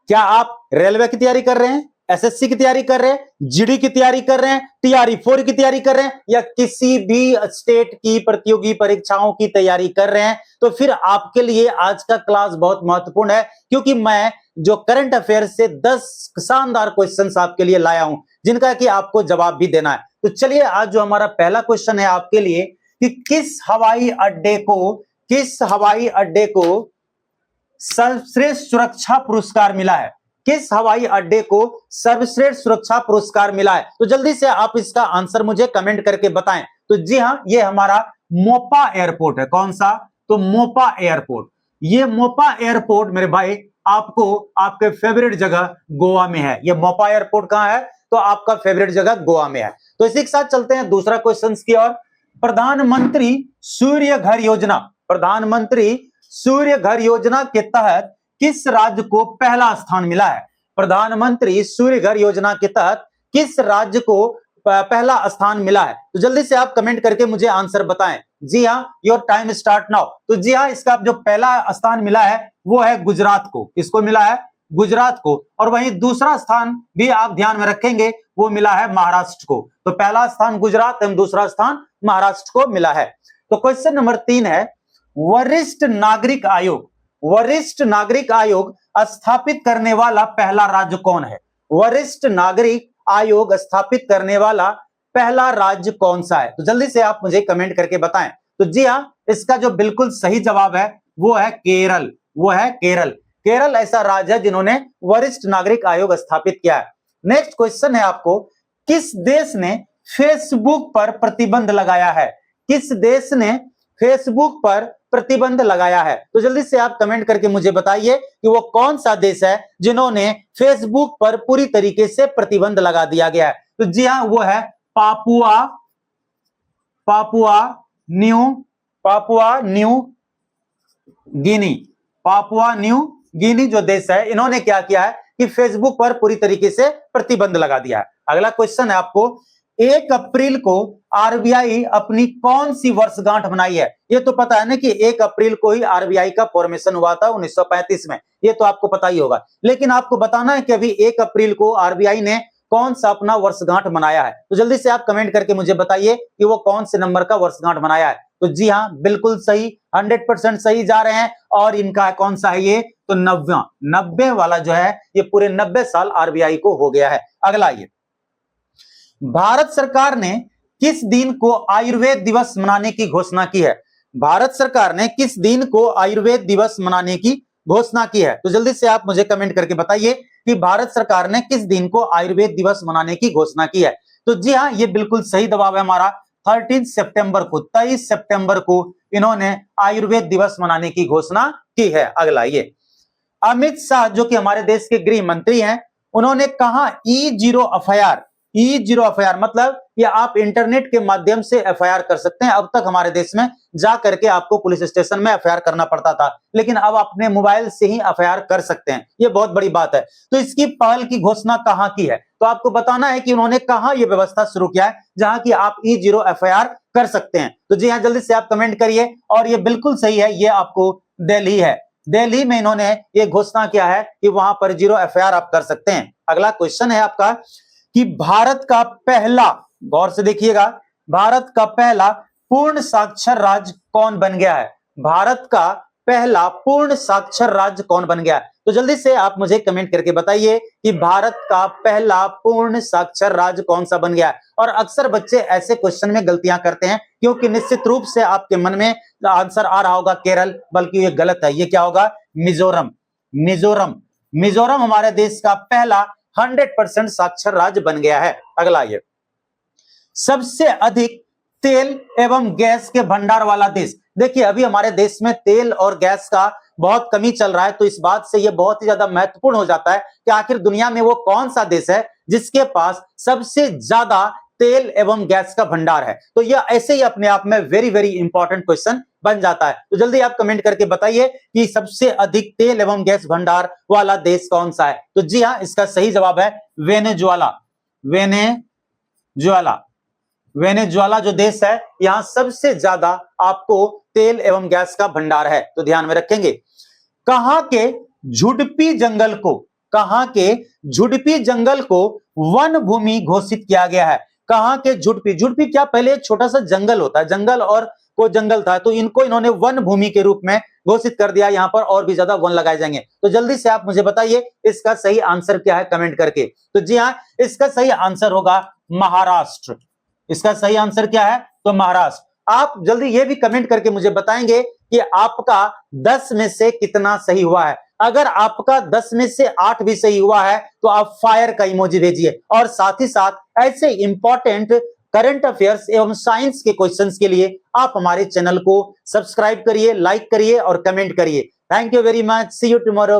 क्या आप रेलवे की तैयारी कर रहे हैं, एसएससी की तैयारी कर रहे हैं, जीडी की तैयारी कर रहे हैं, टीआरई 4 की तैयारी कर रहे हैं, या किसी भी स्टेट की प्रतियोगी परीक्षाओं की तैयारी कर रहे हैं, तो फिर आपके लिए आज का क्लास बहुत महत्वपूर्ण है, क्योंकि मैं जो करंट अफेयर से 10 शानदार क्वेश्चंस आपके लिए लाया हूं, जिनका कि आपको जवाब भी देना है। तो चलिए, आज जो हमारा पहला क्वेश्चन है आपके लिए कि किस हवाई अड्डे को सर्वश्रेष्ठ सुरक्षा पुरस्कार मिला है? किस हवाई अड्डे को सर्वश्रेष्ठ सुरक्षा पुरस्कार मिला है? तो जल्दी से आप इसका आंसर मुझे कमेंट करके बताएं। तो जी हां, ये हमारा मोपा एयरपोर्ट है। कौन सा? तो मोपा एयरपोर्ट। ये मोपा एयरपोर्ट मेरे भाई आपको आपके फेवरेट जगह गोवा में है। ये मोपा एयरपोर्ट कहां है? तो आपका फेवरेट जगह गोवा में है। तो इसी के साथ चलते हैं दूसरा क्वेश्चन की ओर। प्रधानमंत्री सूर्य घर योजना के तहत किस राज्य को पहला स्थान मिला है? प्रधानमंत्री सूर्य घर योजना के तहत किस राज्य को पहला स्थान मिला है? तो जल्दी से आप कमेंट करके मुझे आंसर बताएं। जी हां, योर टाइम स्टार्ट नाउ। तो जी हां, इसका जो पहला स्थान मिला है वो है गुजरात को। किसको मिला है? गुजरात को। और वहीं दूसरा स्थान भी आप ध्यान में रखेंगे, वो मिला है महाराष्ट्र को। तो पहला स्थान गुजरात एवं दूसरा स्थान महाराष्ट्र को मिला है। तो क्वेश्चन नंबर 3 है, वरिष्ठ नागरिक आयोग स्थापित करने वाला पहला राज्य कौन है? वरिष्ठ नागरिक आयोग स्थापित करने वाला पहला राज्य कौन सा है? तो जल्दी से आप मुझे कमेंट करके बताएं। तो जी हां, इसका जो बिल्कुल सही जवाब है वो है केरल। केरल ऐसा राज्य है जिन्होंने वरिष्ठ नागरिक आयोग स्थापित किया है। नेक्स्ट क्वेश्चन है आपको, किस देश ने फेसबुक पर प्रतिबंध लगाया है? किस देश ने फेसबुक पर प्रतिबंध लगाया है? तो जल्दी से आप कमेंट करके मुझे बताइए कि वो कौन सा देश है जिन्होंने फेसबुक पर पूरी तरीके से प्रतिबंध लगा दिया गया है। तो जी हां, वो है पापुआ न्यू गिनी जो देश है, इन्होंने क्या किया है कि फेसबुक पर पूरी तरीके से प्रतिबंध लगा दिया है। अगला क्वेश्चन है आपको, 1 अप्रैल को आरबीआई अपनी कौन सी वर्षगांठ मनाई है? ये तो पता है ना कि 1 अप्रैल को ही आरबीआई का फॉर्मेशन हुआ था 1935 में। ये तो आपको पता ही होगा, लेकिन आपको बताना है कि अभी 1 अप्रैल को आरबीआई ने कौन सा अपना वर्षगांठ मनाया है। तो जल्दी से आप कमेंट करके मुझे बताइए कि वो कौन से नंबर का वर्षगांठ मनाया है। तो जी हां, बिल्कुल सही, 100% सही जा रहे हैं। और इनका कौन सा है ये? तो 90 वाला जो है, ये पूरे 90 साल आरबीआई को हो गया है। अगला, ये भारत सरकार ने किस दिन को आयुर्वेद दिवस मनाने की घोषणा की है? भारत सरकार ने किस दिन को आयुर्वेद दिवस मनाने की घोषणा की है? तो जल्दी से आप मुझे कमेंट करके बताइए कि भारत सरकार ने किस दिन को आयुर्वेद दिवस मनाने की घोषणा की है। तो जी हां, ये बिल्कुल सही जवाब है हमारा 23 सितंबर को इन्होंने आयुर्वेद दिवस मनाने की घोषणा की है। अगला, ये अमित शाह जो कि हमारे देश के गृह मंत्री हैं, उन्होंने कहा ई जीरो एफआईआर मतलब ये आप इंटरनेट के माध्यम से एफआईआर कर सकते हैं। अब तक हमारे देश में जा करके आपको पुलिस स्टेशन में एफआईआर करना पड़ता था, लेकिन अब अपने मोबाइल से ही एफआईआर कर सकते हैं। ये बहुत बड़ी बात है। तो इसकी पहल की घोषणा कहां की है? तो आपको बताना है कि उन्होंने कहां यह व्यवस्था शुरू किया है जहां की आप ई जीरो एफआईआर कर सकते हैं। तो जी हां, जल्दी से आप कमेंट करिए। और ये बिल्कुल सही है, ये आपको दिल्ली है। दिल्ली में इन्होंने ये घोषणा किया है कि वहां पर जीरो एफआईआर आप कर सकते हैं। अगला क्वेश्चन है आपका कि भारत का पहला, गौर से देखिएगा, भारत का पहला पूर्ण साक्षर राज्य कौन बन गया है? भारत का पहला पूर्ण साक्षर राज्य कौन बन गया है? तो जल्दी से आप मुझे कमेंट करके बताइए कि भारत का पहला पूर्ण साक्षर राज्य कौन सा बन गया है। और अक्सर बच्चे ऐसे क्वेश्चन में गलतियां करते हैं, क्योंकि निश्चित रूप से आपके मन में आंसर आ रहा होगा केरल, बल्कि ये गलत है। ये क्या होगा? मिजोरम हमारे देश का पहला 100% साक्षर राज्य बन गया है। अगला, ये सबसे अधिक तेल एवं गैस के भंडार वाला देश। देखिए, अभी हमारे देश में तेल और गैस का बहुत कमी चल रहा है, तो इस बात से यह बहुत ही ज्यादा महत्वपूर्ण हो जाता है कि आखिर दुनिया में वो कौन सा देश है जिसके पास सबसे ज्यादा तेल एवं गैस का भंडार है। तो यह ऐसे ही अपने आप में वेरी वेरी इंपॉर्टेंट क्वेश्चन बन जाता है। तो जल्दी आप कमेंट करके बताइए कि सबसे अधिक तेल एवं गैस भंडार वाला देश कौन सा है। तो जी हां, इसका सही जवाब है वेनेजुएला जो देश है, यहां सबसे ज्यादा आपको तेल एवं गैस का भंडार है। तो ध्यान में रखेंगे। कहां के झुडपी जंगल को कहां के झुडपी जंगल को वन भूमि घोषित किया गया है? कहां के झुडपी, झुडपी क्या पहले एक छोटा सा जंगल होता है, जंगल और को जंगल था, तो इनको इन्होंने वन भूमि के रूप में घोषित कर दिया। यहां पर और भी ज्यादा वन लगाए जाएंगे। तो जल्दी से आप मुझे बताइए इसका सही आंसर क्या है कमेंट करके। तो जी हां, इसका सही आंसर होगा महाराष्ट्र। इसका सही आंसर क्या है? तो महाराष्ट्र। आप जल्दी ये भी कमेंट करके मुझे बताएंगे कि आपका 10 में से कितना सही हुआ है। अगर आपका 10 में से 8 भी सही हुआ है तो आप फायर का इमोजी भेजिए, और साथ ही साथ ऐसे इंपॉर्टेंट करंट अफेयर्स एवं साइंस के क्वेश्चंस के लिए आप हमारे चैनल को सब्सक्राइब करिए, लाइक करिए और कमेंट करिए। Thank you very much, see you tomorrow.